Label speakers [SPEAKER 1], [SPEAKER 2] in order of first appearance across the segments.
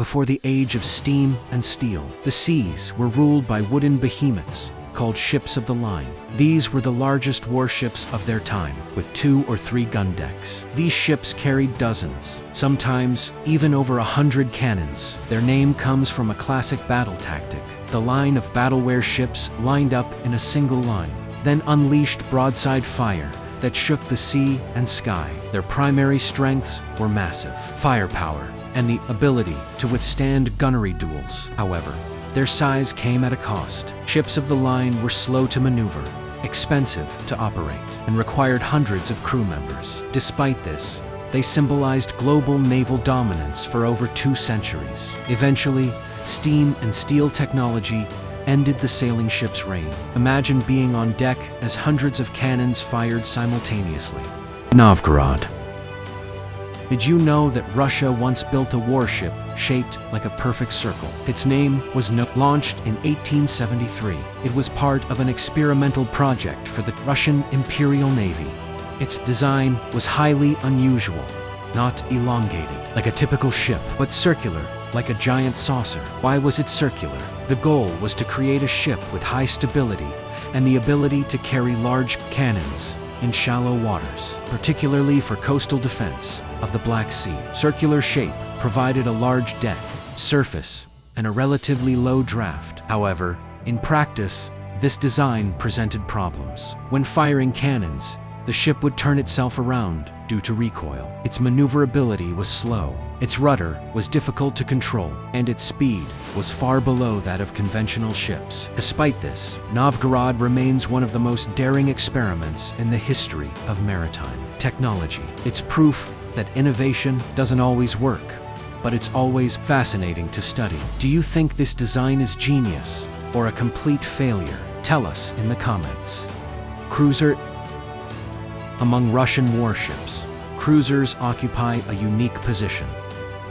[SPEAKER 1] before the age of steam and steel. The seas were ruled by wooden behemoths called ships of the line. These were the largest warships of their time, with 2 or 3 gun decks. These ships carried dozens, sometimes even over 100 cannons. Their name comes from a classic battle tactic. The line of battleware ships lined up in a single line, then unleashed broadside fire that shook the sea and sky. Their primary strengths were massive firepower and the ability to withstand gunnery duels. However, their size came at a cost. Ships of the line were slow to maneuver, expensive to operate, and required hundreds of crew members. Despite this, they symbolized global naval dominance for over 2 centuries. Eventually, steam and steel technology ended the sailing ship's reign. Imagine being on deck as hundreds of cannons fired simultaneously. Novgorod. Did you know that Russia once built a warship shaped like a perfect circle? Its name was launched in 1873. It was part of an experimental project for the Russian Imperial Navy. Its design was highly unusual, not elongated like a typical ship, but circular like a giant saucer. Why was it circular? The goal was to create a ship with high stability and the ability to carry large cannons in shallow waters, particularly for coastal defense of the Black Sea. Circular shape provided a large deck, surface, and a relatively low draft. However, in practice, this design presented problems. When firing cannons, the ship would turn itself around due to recoil. Its maneuverability was slow, its rudder was difficult to control, and its speed was far below that of conventional ships. Despite this, Novgorod remains one of the most daring experiments in the history of maritime technology. It's proof that innovation doesn't always work, but it's always fascinating to study. Do you think this design is genius or a complete failure? Tell us in the comments. Cruiser. Among Russian warships, cruisers occupy a unique position.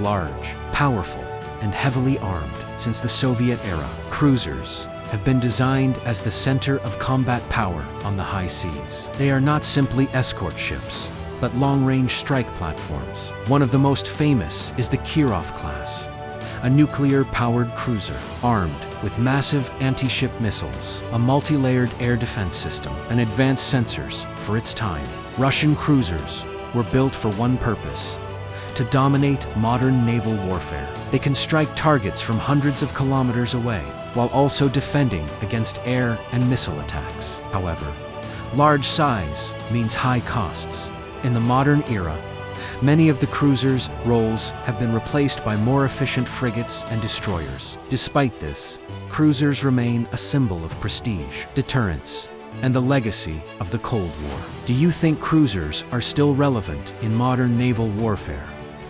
[SPEAKER 1] Large, powerful, and heavily armed. Since the Soviet era, cruisers have been designed as the center of combat power on the high seas. They are not simply escort ships, but long-range strike platforms. One of the most famous is the Uragan-class, a nuclear-powered cruiser armed with massive anti-ship missiles, a multi-layered air defense system, and advanced sensors for its time. Russian cruisers were built for one purpose: to dominate modern naval warfare. They can strike targets from hundreds of kilometers away, while also defending against air and missile attacks. However, large size means high costs. In the modern era, many of the cruisers' roles have been replaced by more efficient frigates and destroyers. Despite this, cruisers remain a symbol of prestige, deterrence, and the legacy of the Cold War. Do you think cruisers are still relevant in modern naval warfare?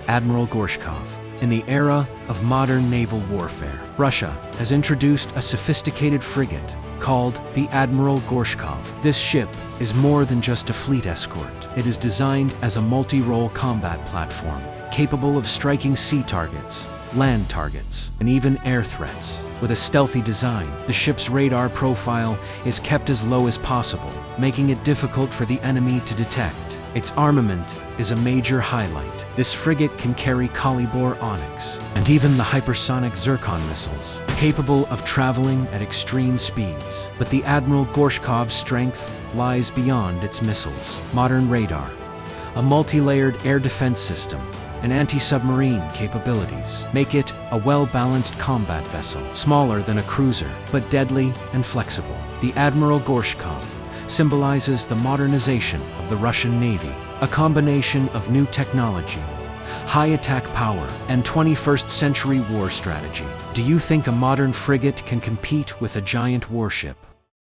[SPEAKER 1] Admiral Gorshkov. In the era of modern naval warfare, Russia has introduced a sophisticated frigate called the Admiral Gorshkov. This ship is more than just a fleet escort. It is designed as a multi-role combat platform, capable of striking sea targets, land targets, and even air threats. With a stealthy design, the ship's radar profile is kept as low as possible, making it difficult for the enemy to detect. Its armament is a major highlight. This frigate can carry Kalibor Onyx and even the hypersonic Zircon missiles, capable of traveling at extreme speeds. But the Admiral Gorshkov's strength lies beyond its missiles. Modern radar, a multi-layered air defense system, and anti-submarine capabilities make it a well-balanced combat vessel, smaller than a cruiser, but deadly and flexible. The Admiral Gorshkov symbolizes the modernization of the Russian Navy, a combination of new technology, high attack power, and 21st century war strategy. Do you think a modern frigate can compete with a giant warship?